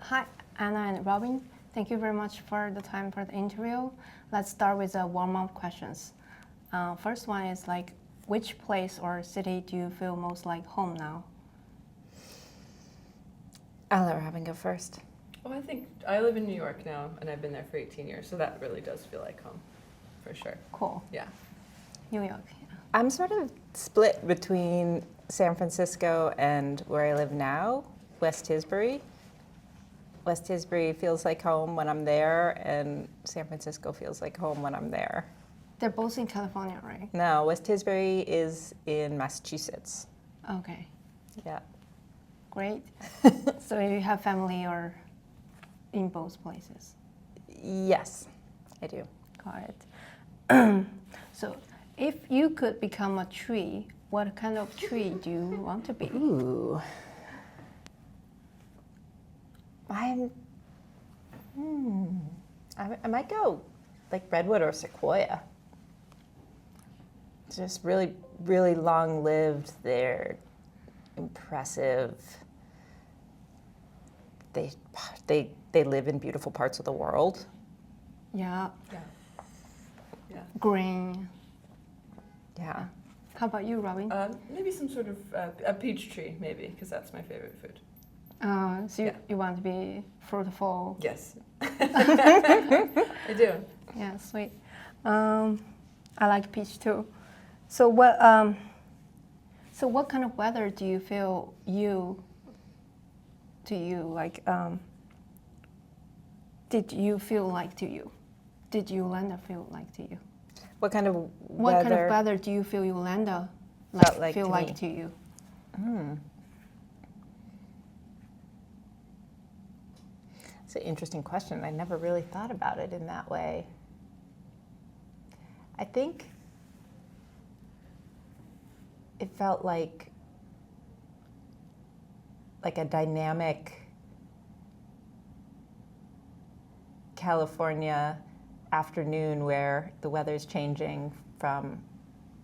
Hi, Anna and Robin. Thank you very much for the time for the interview. Let's start with the warm-up questions. First one is like, which place or city do you feel most like home now? I'll let Robin go first. Oh, I think I live in New York now, and I've been there for 18 years, so that really does feel like home, for sure. Cool. Yeah. New York. Yeah. I'm sort of split between San Francisco and where I live now, West Tisbury. West Tisbury feels like home when I'm there, and San Francisco feels like home when I'm there. They're both in California, right? No, West Tisbury is in Massachusetts. Okay. Yeah. Great. So you have family or in both places? Yes, I do. Got it. So if you could become a tree, what kind of tree do you want to be? Ooh. I might go like redwood or sequoia. Just really, really long-lived. They're impressive. They live in beautiful parts of the world. Yeah. Yeah. Yeah. Green. Yeah. How about you, Robin? Maybe some sort of a peach tree, maybe, because that's my favorite food. So you want to be fruitful? Yes. I do. Yeah, sweet. I like peach too. So what kind of weather do you feel like? Did you feel like to you? Did Yolanda feel like to you? What kind of What weather? kind of weather do you feel Yolanda feel to like me? to you? It's an interesting question. I never really thought about it in that way. I think it felt like a dynamic California afternoon where the weather's changing from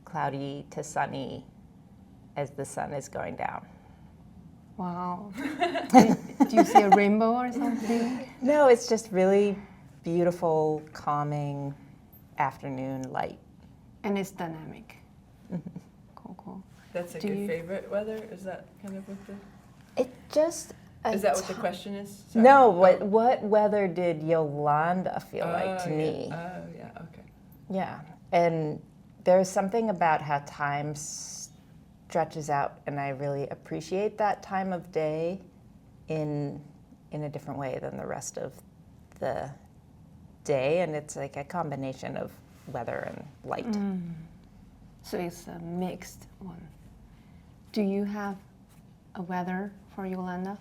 cloudy to sunny as the sun is going down. Wow. Do you see a rainbow or something? No, it's just really beautiful, calming afternoon light. And it's dynamic. Cool. That's like your favorite weather? Is that kind of what the... It just... Is that what the question is? Sorry. No, what weather did Yolanda feel like to me? Oh, yeah, okay. Yeah, and there's something about how time stretches out, and I really appreciate that time of day in a different way than the rest of the day, and it's like a combination of weather and light. So it's a mixed one. Do you have a weather for Yolanda?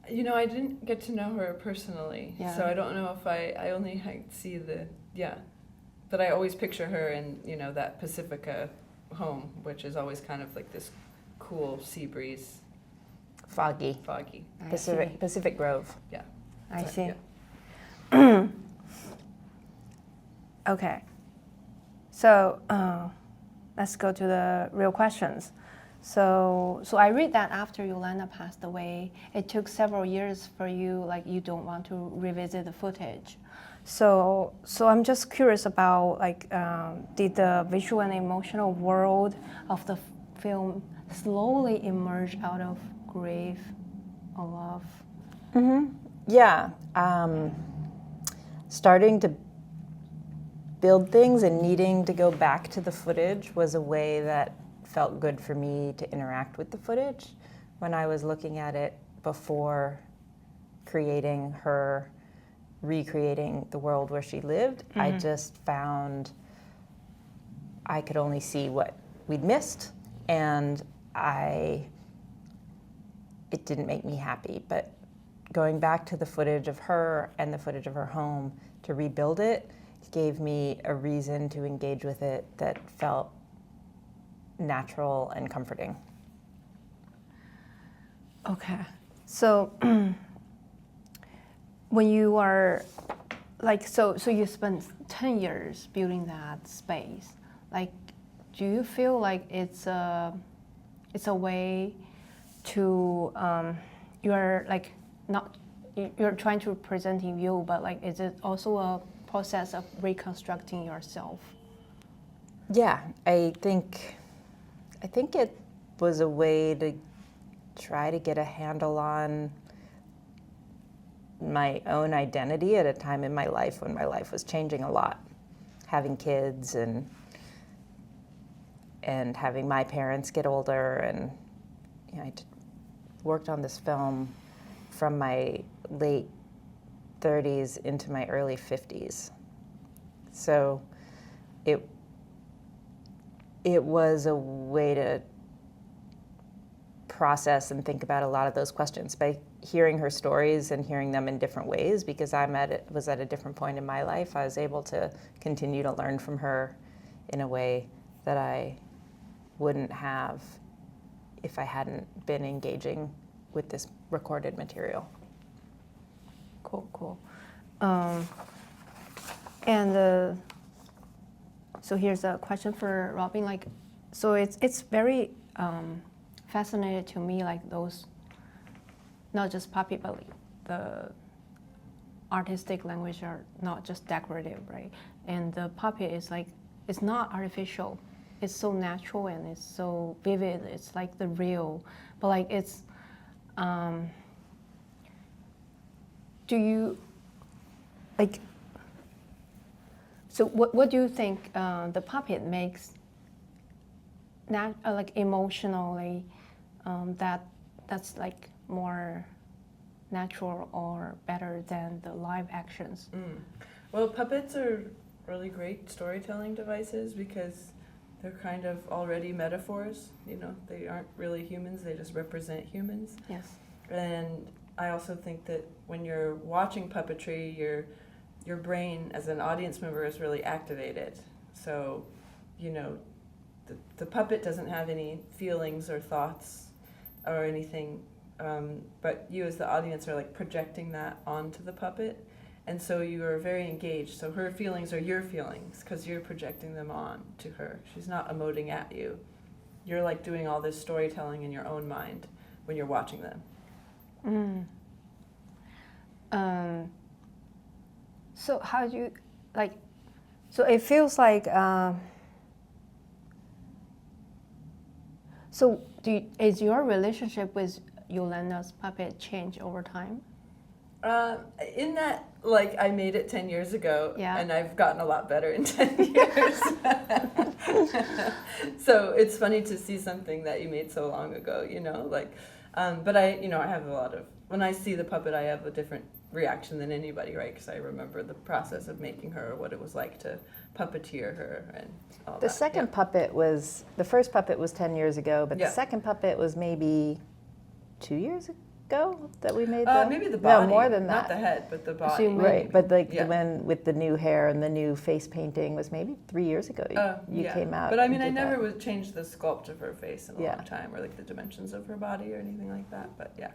You know, I didn't get to know her personally, so I don't know if I only see but I always picture her in, that Pacifica home, which is always kind of like this cool sea breeze. Foggy. Pacific Grove. Yeah. I see. Yeah. Okay. So let's go to the real questions. So I read that after Yolanda passed away, it took several years for you, like you don't want to revisit the footage. So I'm just curious about did the visual and emotional world of the film slowly emerge out of grief or love? Mm-hmm. Yeah. Starting to build things and needing to go back to the footage was a way that felt good for me to interact with the footage. When I was looking at it before recreating the world where she lived, I just found I could only see what we'd missed, and it didn't make me happy. But going back to the footage of her and the footage of her home to rebuild it gave me a reason to engage with it that felt natural and comforting. Okay. So when you are so you spent 10 years building that space, do you feel like it's a way to you're not you're trying to presenting you, but like is it also a process of reconstructing yourself? Yeah, I think it was a way to try to get a handle on my own identity at a time in my life when my life was changing a lot, having kids and having my parents get older, and I worked on this film from my late 30s into my early 50s. So it was a way to process and think about a lot of those questions by hearing her stories and hearing them in different ways, because was at a different point in my life. I was able to continue to learn from her in a way that I wouldn't have if I hadn't been engaging with this recorded material. Cool. So here's a question for Robin. Like, so it's very fascinating to me, like those, not just puppet, but like the artistic language are not just decorative, right? And the puppet is like, it's not artificial. It's so natural and it's so vivid. It's like the real, but like it's, do you, like, so what do you think the puppet makes like emotionally that's like more natural or better than the live actions? Well, puppets are really great storytelling devices because they're kind of already metaphors. They aren't really humans, they just represent humans. Yes. And I also think that when you're watching puppetry, your brain as an audience member is really activated. So, the puppet doesn't have any feelings or thoughts or anything, but you as the audience are like projecting that onto the puppet. And so you are very engaged. So her feelings are your feelings because you're projecting them on to her. She's not emoting at you. You're like doing all this storytelling in your own mind when you're watching them. So how do you, like, so it feels like, is your relationship with Yolanda's puppet change over time? In that, like, I made it 10 years ago, yeah. And I've gotten a lot better in 10 years. So it's funny to see something that you made so long ago, but I have a lot of, when I see the puppet, I have a different reaction than anybody, right? Because I remember the process of making her, what it was like to puppeteer her and all the that. Second puppet was, the first puppet was 10 years ago, but the second puppet was maybe 2 years ago that we made them? Maybe the body. No, more than that. Not the head, but the body. Right, but like the one with the new hair and the new face painting was maybe 3 years ago you came out. But I mean, I never changed the sculpt of her face in a long time, or like the dimensions of her body or anything like that, but yeah.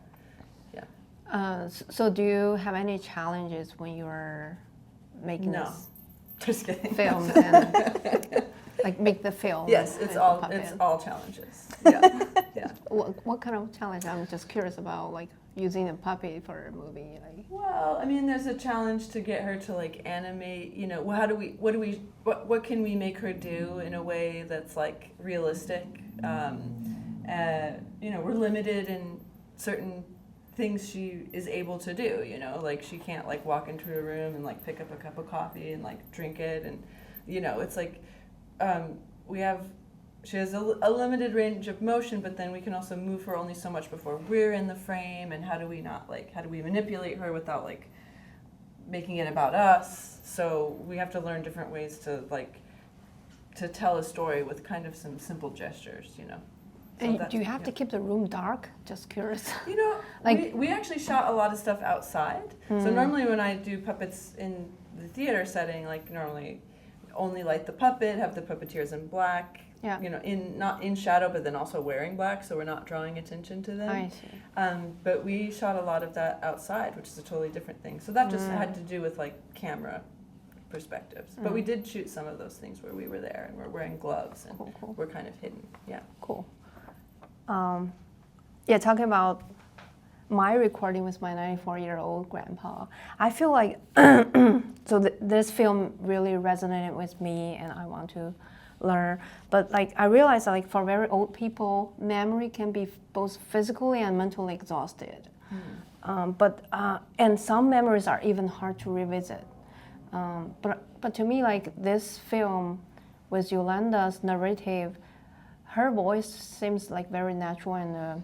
So do you have any challenges when you're making this just kidding. films and like make the film? Yes, it's all challenges. Yeah. What kind of challenge? I'm just curious about, like, using a puppet for a movie. Like. Well, I mean, there's a challenge to get her to like animate. What can we make her do in a way that's like realistic? We're limited in certain things she is able to do, like she can't like walk into a room and like pick up a cup of coffee and like drink it, and it's like she has a limited range of motion, but then we can also move her only so much before we're in the frame, and how do we manipulate her without like making it about us? So we have to learn different ways to tell a story with kind of some simple gestures, So and do you have to keep the room dark? Just curious. Like we actually shot a lot of stuff outside. So normally when I do puppets in the theater setting, like normally only light the puppet, have the puppeteers in black. Yeah. Not in shadow, but then also wearing black, so we're not drawing attention to them. I see. But we shot a lot of that outside, which is a totally different thing. So that just had to do with like camera perspectives. But we did shoot some of those things where we were there and we're wearing gloves and cool. we're kind of hidden. Yeah. Cool. Talking about my recording with my 94-year-old grandpa. I feel like so this film really resonated with me, and I want to learn. But like I realized that like for very old people, memory can be both physically and mentally exhausted. And some memories are even hard to revisit. But to me, like this film with Yolanda's narrative, her voice seems like very natural and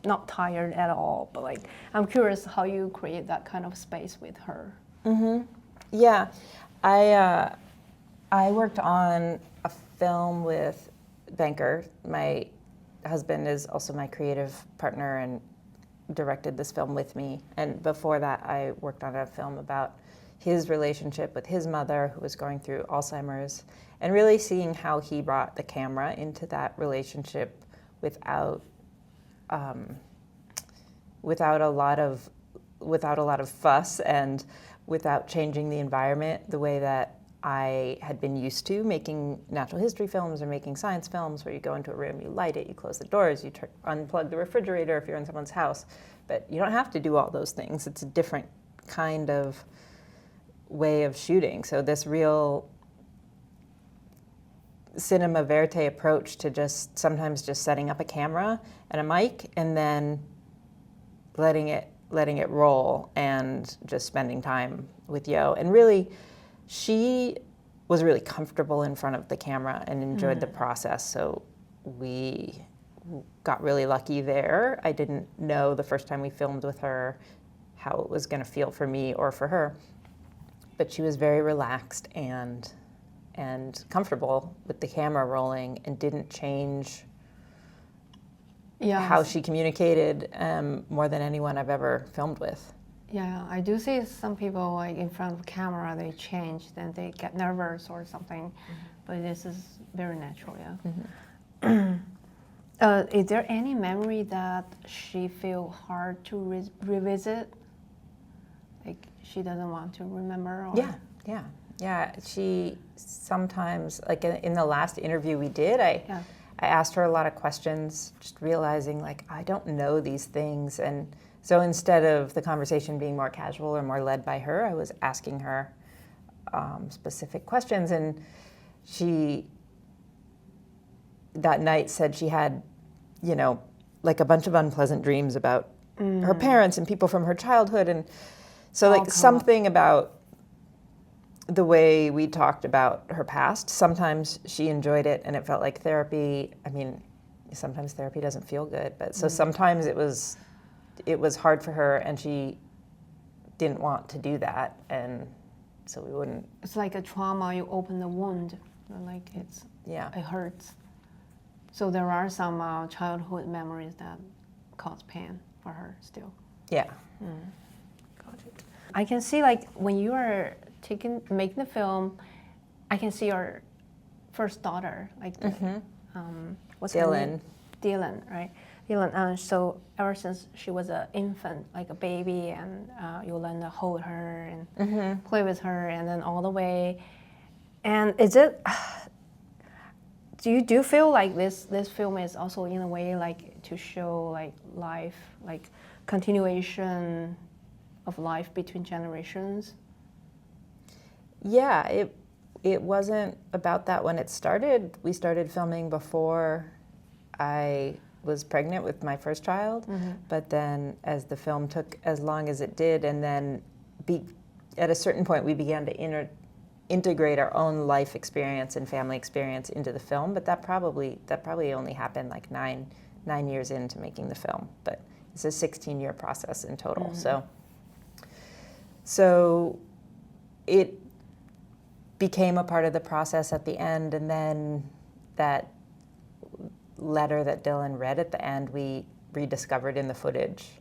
not tired at all. But like I'm curious how you create that kind of space with her. Yeah, I worked on a film with Banker. My husband is also my creative partner and directed this film with me. And before that, I worked on a film about his relationship with his mother, who was going through Alzheimer's, and really seeing how he brought the camera into that relationship without a lot of fuss and without changing the environment the way that I had been used to making natural history films or making science films, where you go into a room, you light it, you close the doors, you unplug the refrigerator if you're in someone's house. But you don't have to do all those things. It's a different kind of way of shooting. So this real cinema verite approach to sometimes just setting up a camera and a mic and then letting it roll and just spending time with Yo. And really, she was really comfortable in front of the camera and enjoyed the process. So we got really lucky there. I didn't know the first time we filmed with her how it was going to feel for me or for her. But she was very relaxed and comfortable with the camera rolling and didn't change how she communicated more than anyone I've ever filmed with. Yeah, I do see some people like in front of the camera, they change, then they get nervous or something. But this is very natural, Is there any memory that she feel hard to revisit? Like she doesn't want to remember? Or? Yeah. She sometimes, like in the last interview we did, I asked her a lot of questions, just realizing like I don't know these things. And so instead of the conversation being more casual or more led by her, I was asking her specific questions. And she, that night, said she had, like a bunch of unpleasant dreams about her parents and people from her childhood. And so like something about the way we talked about her past, sometimes she enjoyed it and it felt like therapy. I mean, sometimes therapy doesn't feel good, but so sometimes it was hard for her and she didn't want to do that, and so we wouldn't. It's like a trauma, you open the wound, like it hurts. So there are some childhood memories that cause pain for her still. Yeah. Got it. I can see like when you are making the film, I can see your first daughter, like what's her name? Dylan, right? Dylan. So ever since she was an infant, like a baby, and Yolanda hold her and play with her, and then all the way. And is it? Do you feel like this film is also in a way like to show like life, like continuation of life between generations? Yeah, it wasn't about that when it started. We started filming before I was pregnant with my first child, but then as the film took as long as it did, and then at a certain point we began to integrate our own life experience and family experience into the film. But that probably only happened like nine years into making the film. But it's a 16-year process in total. So it became a part of the process at the end, and then that letter that Dylan read at the end, we rediscovered in the footage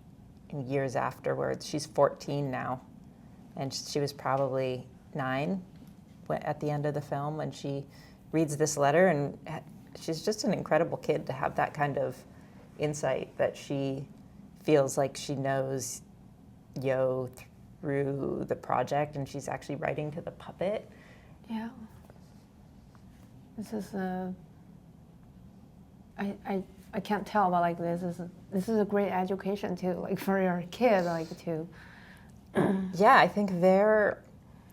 years afterwards. She's 14 now, and she was probably 9 at the end of the film when she reads this letter, and she's just an incredible kid to have that kind of insight that she feels like she knows Yo through the project, and she's actually writing to the puppet. Yeah. This is I can't tell, but like this is this is a great education too, like for your kid, like to. Yeah, I think their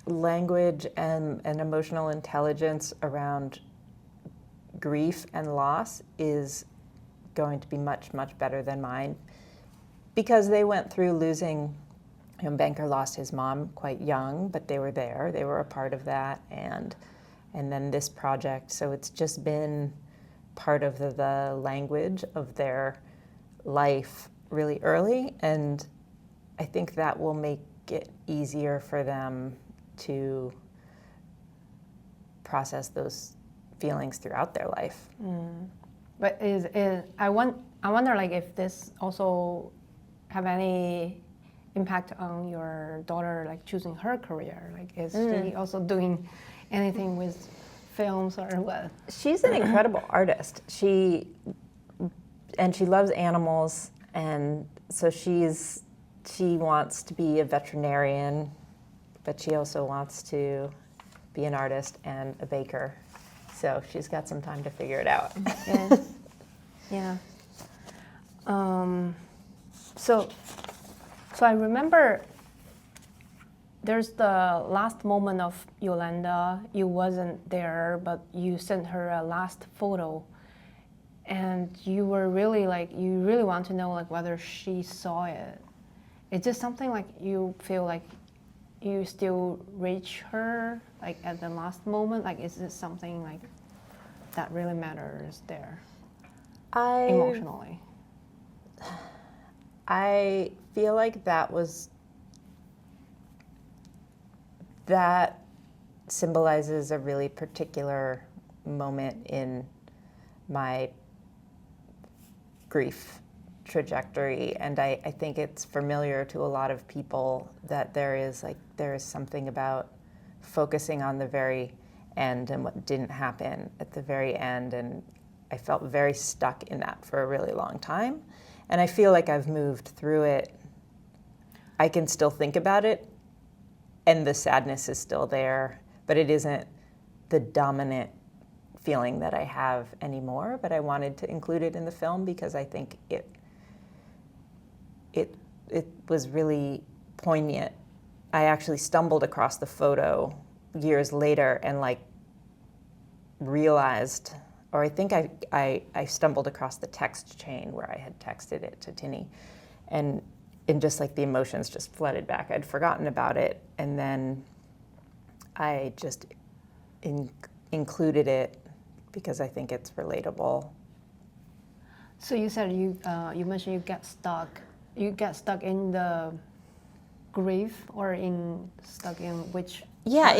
language and emotional intelligence around grief and loss is going to be much, much better than mine, because they went through losing. Banker lost his mom quite young, but they were there. They were a part of that, and then this project. So it's just been part of the language of their life really early, and I think that will make it easier for them to process those feelings throughout their life. But I wonder like if this also have any impact on your daughter, like choosing her career? Like, is she also doing anything with films or what? She's an incredible artist. She loves animals, and so she wants to be a veterinarian, but she also wants to be an artist and a baker. So she's got some time to figure it out. Yeah. So I remember there's the last moment of Yolanda. You wasn't there, but you sent her a last photo, and you were really like, you really want to know like whether she saw it. Is this something like you feel like you still reach her like at the last moment? Like, is this something like that really matters there emotionally? I feel like that symbolizes a really particular moment in my grief trajectory, and I think it's familiar to a lot of people that there is something about focusing on the very end and what didn't happen at the very end, and I felt very stuck in that for a really long time. And I feel like I've moved through it. I can still think about it, and the sadness is still there, but it isn't the dominant feeling that I have anymore. But I wanted to include it in the film because I think it was really poignant. I actually stumbled across the photo years later and like realized, or I think I stumbled across the text chain where I had texted it to Tinny, and just like the emotions just flooded back. I'd forgotten about it, and then I just included it because I think it's relatable. So you said you mentioned you get stuck. You get stuck in the grief, or stuck in which? Yeah,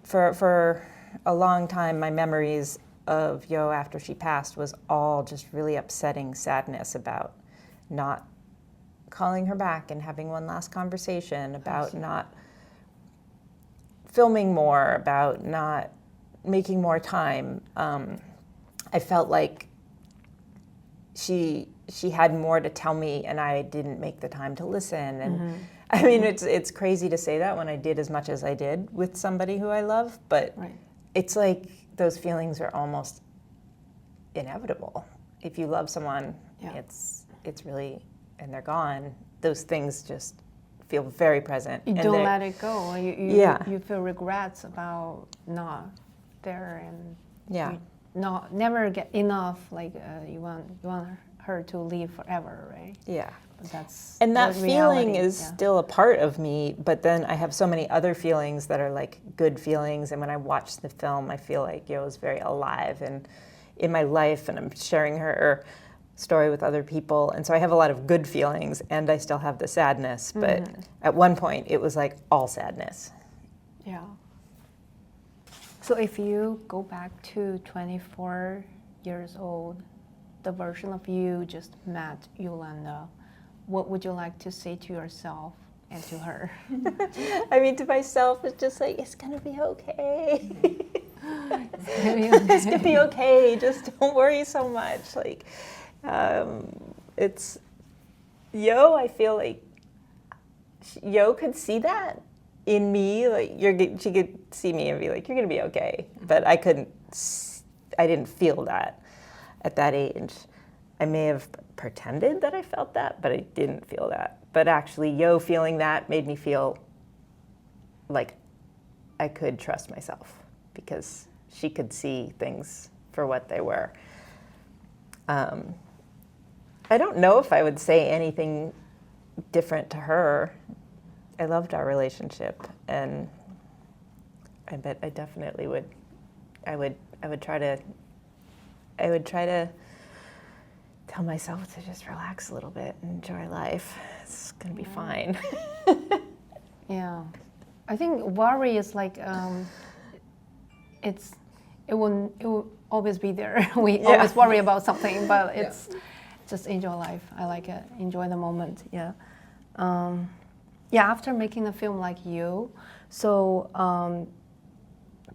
for a long time, my memories of Yo after she passed was all just really upsetting sadness about not calling her back and having one last conversation, about not filming more, about not making more time. I felt like she had more to tell me, and I didn't make the time to listen. And I mean, it's crazy to say that when I did as much as I did with somebody who I love, but it's like those feelings are almost inevitable. If you love someone, it's really, and they're gone, those things just feel very present. You don't let it go. You feel regrets about not there, and you never get enough. Like you want her to live forever, right? Yeah. But that's that feeling is still a part of me, but then I have so many other feelings that are like good feelings, and when I watch the film, I feel like Yo is very alive and in my life, and I'm sharing her story with other people, and so I have a lot of good feelings, and I still have the sadness, but at one point it was like all sadness. Yeah. So if you go back to 24 years old, the version of you just met Yolanda, what would you like to say to yourself and to her? I mean, to myself, it's just like, it's gonna be okay. It's gonna be okay. Just don't worry so much. Like, it's Yo. I feel like Yo could see that in me. Like, she could see me and be like, "You're gonna be okay." But I didn't feel that at that age. I may have pretended that I felt that, but I didn't feel that. But actually, YO feeling that made me feel like I could trust myself because she could see things for what they were. I don't know if I would say anything different to her. I loved our relationship, and I bet I definitely would. I would try to tell myself to just relax a little bit and enjoy life. It's gonna be fine. Yeah, I think worry is like it will always be there. We always worry about something, but it's just enjoy life. I like it. Enjoy the moment. Yeah. After making a film like YO, so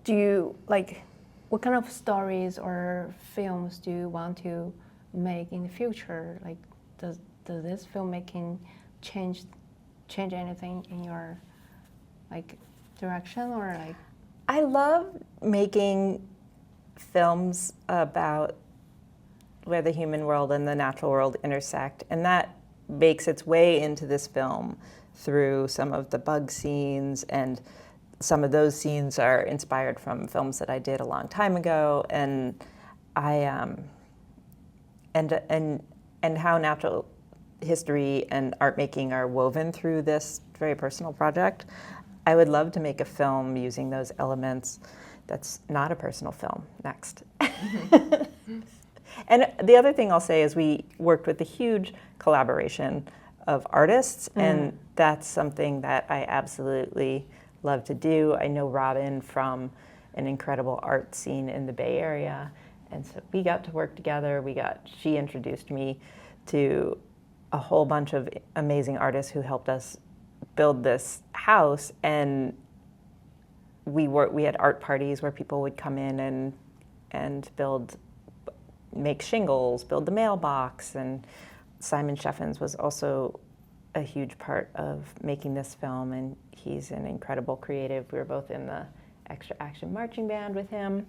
do you like what kind of stories or films do you want to make in the future? Like, does this filmmaking change anything in your like direction or like? I love making films about where the human world and the natural world intersect, and that makes its way into this film through some of the bug scenes, and some of those scenes are inspired from films that I did a long time ago, and and how natural history and art making are woven through this very personal project. I would love to make a film using those elements that's not a personal film next. And the other thing I'll say is we worked with a huge collaboration of artists, and that's something that I absolutely love to do. I know Robin from an incredible art scene in the Bay Area, and so we got to work together. She introduced me to a whole bunch of amazing artists who helped us build this house, and we had art parties where people would come in and make shingles, build the mailbox, and Simon Sheffens was also a huge part of making this film, and he's an incredible creative. We were both in the Extra Action Marching Band with him.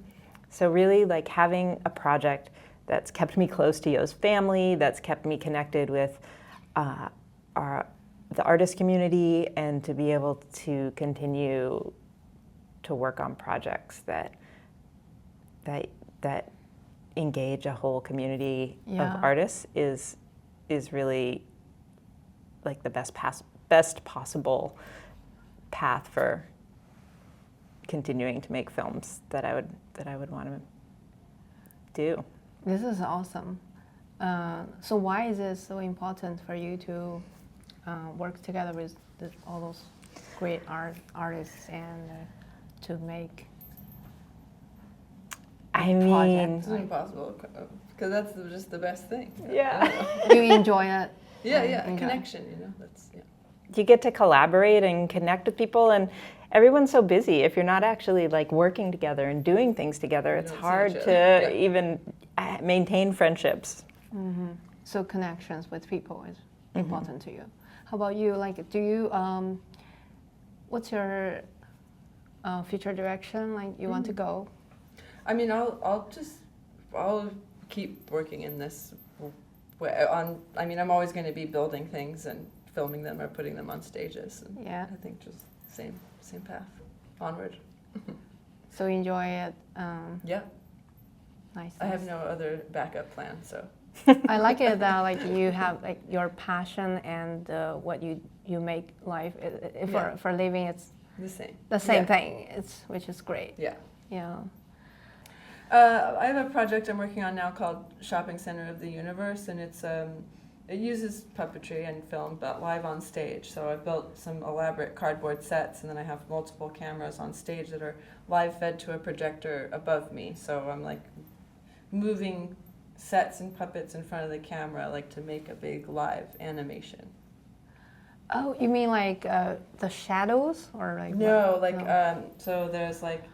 So really like having a project that's kept me close to YO's family, that's kept me connected with the artist community, and to be able to continue to work on projects that engage a whole community of artists is really like the best possible path for continuing to make films that I would want to do. This is awesome. So why is it so important for you to work together with all those great artists and to make? I mean, it's impossible because that's just the best thing. Yeah. You enjoy it. Yeah, connection. That's You get to collaborate and connect with people, and everyone's so busy. If you're not actually like working together and doing things together, it's hard to even maintain friendships. Mm-hmm. So connections with people is important to you. How about you? Like, do you? What's your future direction? Like, you want to go? I mean, I'll keep working in this way. I'm always going to be building things and filming them or putting them on stages. And I think just same path onward. So you enjoy it. Yeah. Nice. I have no other backup plan, so. I like it that like you have like your passion and what you make life for living. It's the same thing. Which is great. Yeah. Yeah. I have a project I'm working on now called Shopping Center of the Universe, and it uses puppetry and film, but live on stage. So I've built some elaborate cardboard sets, and then I have multiple cameras on stage that are live fed to a projector above me. So I'm like moving sets and puppets in front of the camera, like to make a big live animation. Oh, you mean like the shadows, or like? No, so there's like.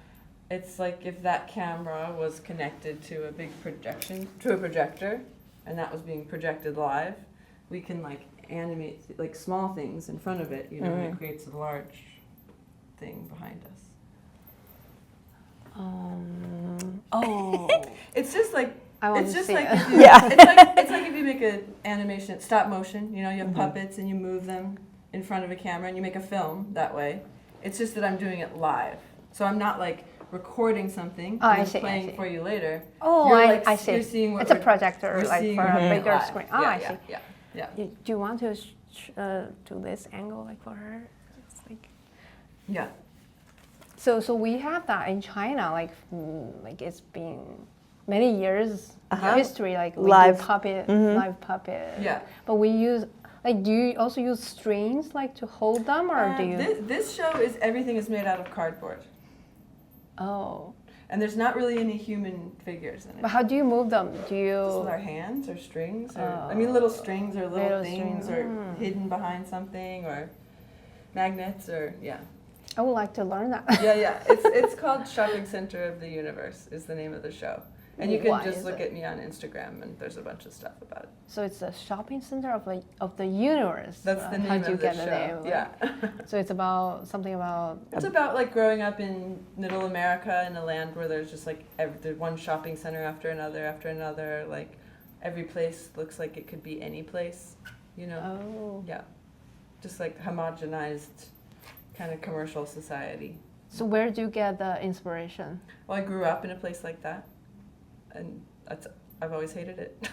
It's like if that camera was connected to a big projector, and that was being projected live, we can like animate like small things in front of it, and it creates a large thing behind us. Oh. It's just like I want it's to just see like it. if you, it's like if you make an animation, stop motion. You know, you have puppets and you move them in front of a camera and you make a film that way. It's just that I'm doing it live, so I'm not like recording something and playing for you later. Oh, I see. You're seeing what it's a projector, like for a bigger live. screen. Oh, I see. Yeah. Do you want to do this angle like for her? It's like. Yeah. So we have that in China, like it's been many years history, like we live do puppet, live puppet. Yeah. But we use like, do you also use strings like to hold them, or do you? This show is everything is made out of cardboard. Oh. And there's not really any human figures in it. But how do you move them? Do you? Just with our hands or strings, or I mean, little strings or little things, strings. or hidden behind something, or magnets, or I would like to learn that. Yeah. It's called Shopping Center of the Universe is the name of the show, and you can Why just is look it? at me on Instagram, and there's a bunch of stuff about it. So it's a shopping center of the universe. That's the name how do you of the get show. the name? Yeah. So it's about something about. It's about like growing up in Middle America in a land where there's just like there's one shopping center after another. Like every place looks like it could be any place, you know. Oh. Yeah. Just like homogenized kind of commercial society. So where do you get the inspiration? Well, I grew up in a place like that, and I've always hated it.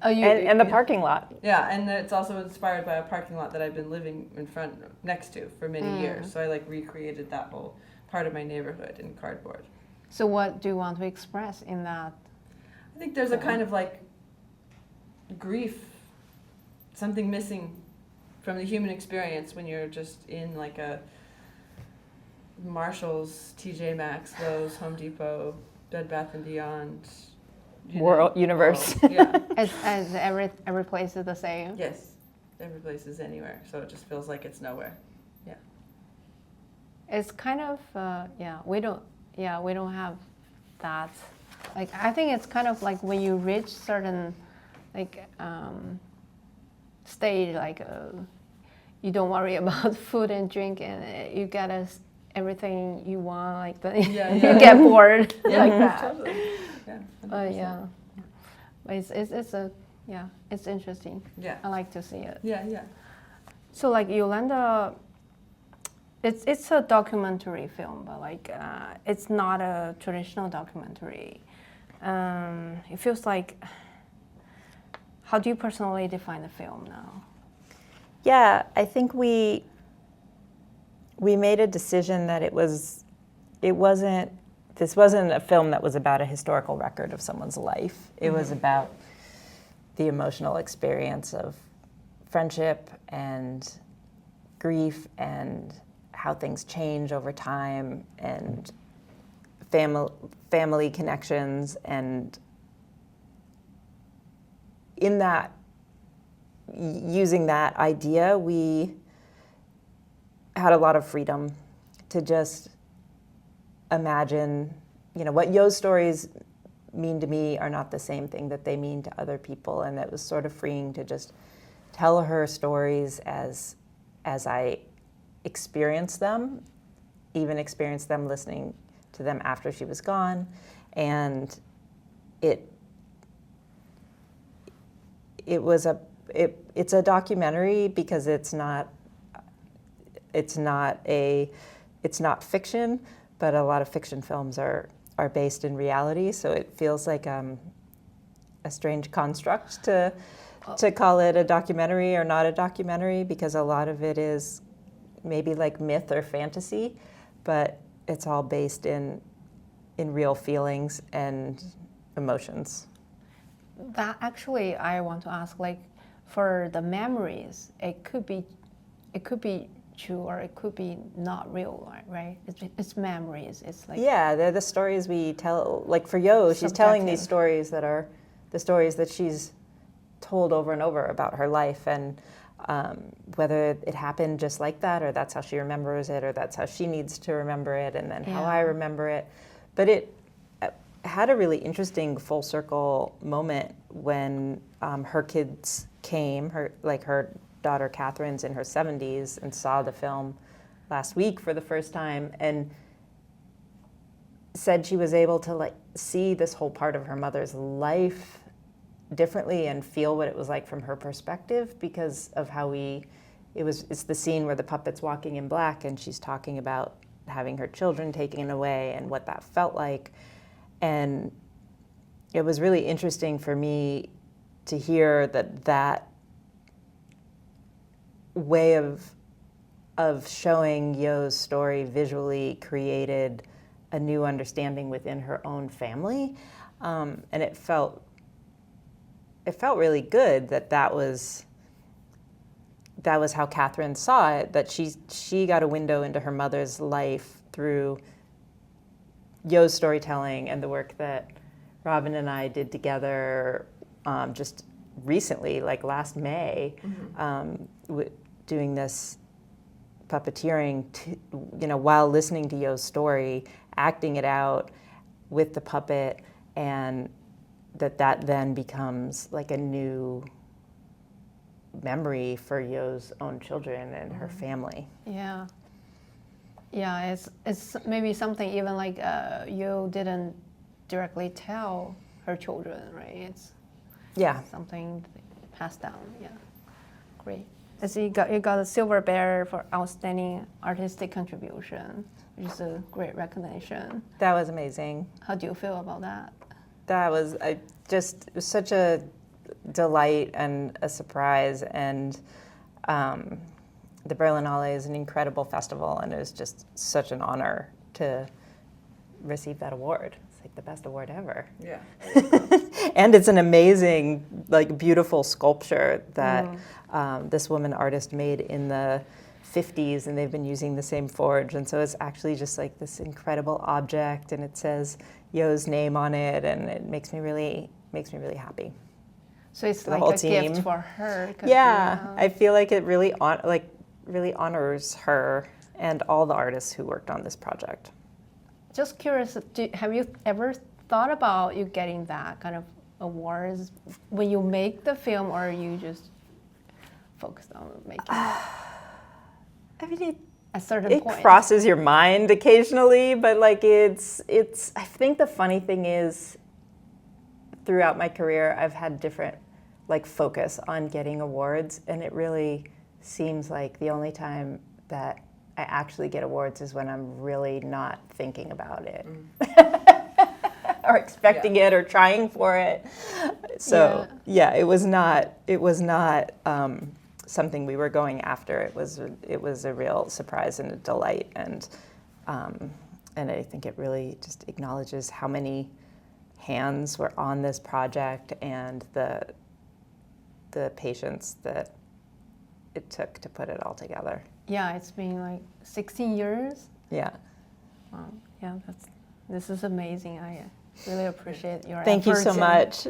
Oh, and the parking lot. Yeah, and it's also inspired by a parking lot that I've been living next to for many years. So I like recreated that whole part of my neighborhood in cardboard. So what do you want to express in that? I think there's a kind of like grief, something missing from the human experience when you're just in like a Marshall's, TJ Maxx, Lowe's, Home Depot, Bed Bath & Beyond. Universe. Yeah. As every place is the same. Yes. Every place is anywhere, so it just feels like it's nowhere. Yeah. It's kind of we don't have that. Like I think it's kind of like when you reach certain like stage, like you don't worry about food and drink, and you get everything you want. Like you get bored like that. Totally. Yeah. But it's interesting. Yeah. I like to see it. Yeah. So like Yolanda, it's a documentary film, but like it's not a traditional documentary. It feels like. How do you personally define the film now? Yeah, I think we made a decision that this wasn't a film that was about a historical record of someone's life. It was about the emotional experience of friendship and grief and how things change over time and family connections. And in that, using that idea, we had a lot of freedom to just imagine, what YO's stories mean to me are not the same thing that they mean to other people, and it was sort of freeing to just tell her stories as I experienced them, even experienced them listening to them after she was gone, and it's a documentary because it's not fiction, but a lot of fiction films are based in reality, so it feels like a strange construct to call it a documentary or not a documentary, because a lot of it is maybe like myth or fantasy, but it's all based in real feelings and emotions. That actually, I want to ask, like, for the memories, it could be true or it could be not real, right? It's memories. It's like they're the stories we tell. Like for YO, she's telling these stories that are the stories that she's told over and over about her life, and whether it happened just like that, or that's how she remembers it, or that's how she needs to remember it, and then how I remember it. But it had a really interesting full circle moment when her kids came, her daughter Catherine's in her 70s and saw the film last week for the first time, and said she was able to like see this whole part of her mother's life differently and feel what it was like from her perspective because of how it's the scene where the puppet's walking in black and she's talking about having her children taken away and what that felt like. And it was really interesting for me to hear that way of showing Yo's story visually created a new understanding within her own family, and it felt really good that was how Catherine saw it, that she got a window into her mother's life through Yo's storytelling and the work that Robin and I did together just recently, like last May, doing this puppeteering, while listening to Yo's story, acting it out with the puppet, and that then becomes like a new memory for Yo's own children and her family. Yeah. Yeah, it's maybe something even like Yo didn't directly tell her children, right? It's something passed down. Yeah, great. So you got a silver bear for outstanding artistic contribution, which is a great recognition. That was amazing. How do you feel about that? That was it was such a delight and a surprise, and the Berlinale is an incredible festival, and it was just such an honor to receive that award. It's like the best award ever. Yeah. And it's an amazing, like, beautiful sculpture that this woman artist made in the 50s, and they've been using the same forge, and so it's actually just like this incredible object, and it says Yo's name on it, and it makes me really happy. So it's the like whole a team. gift for her. Yeah, I feel like it really honors her and all the artists who worked on this project. Just curious, have you ever thought about you getting that kind of awards when you make the film, or you just focused on making I mean, a certain it point? crosses your mind occasionally, but like it's. I think the funny thing is, throughout my career, I've had different like focus on getting awards, and it really seems like the only time that I actually get awards is when I'm really not thinking about it or expecting it or trying for it. So it was not something we were going after. It was a real surprise and a delight, and I think it really just acknowledges how many hands were on this project and the patience that it took to put it all together. Yeah, it's been like 16 years. Yeah. Yeah, this is amazing. I really appreciate your Thank you efforts so much.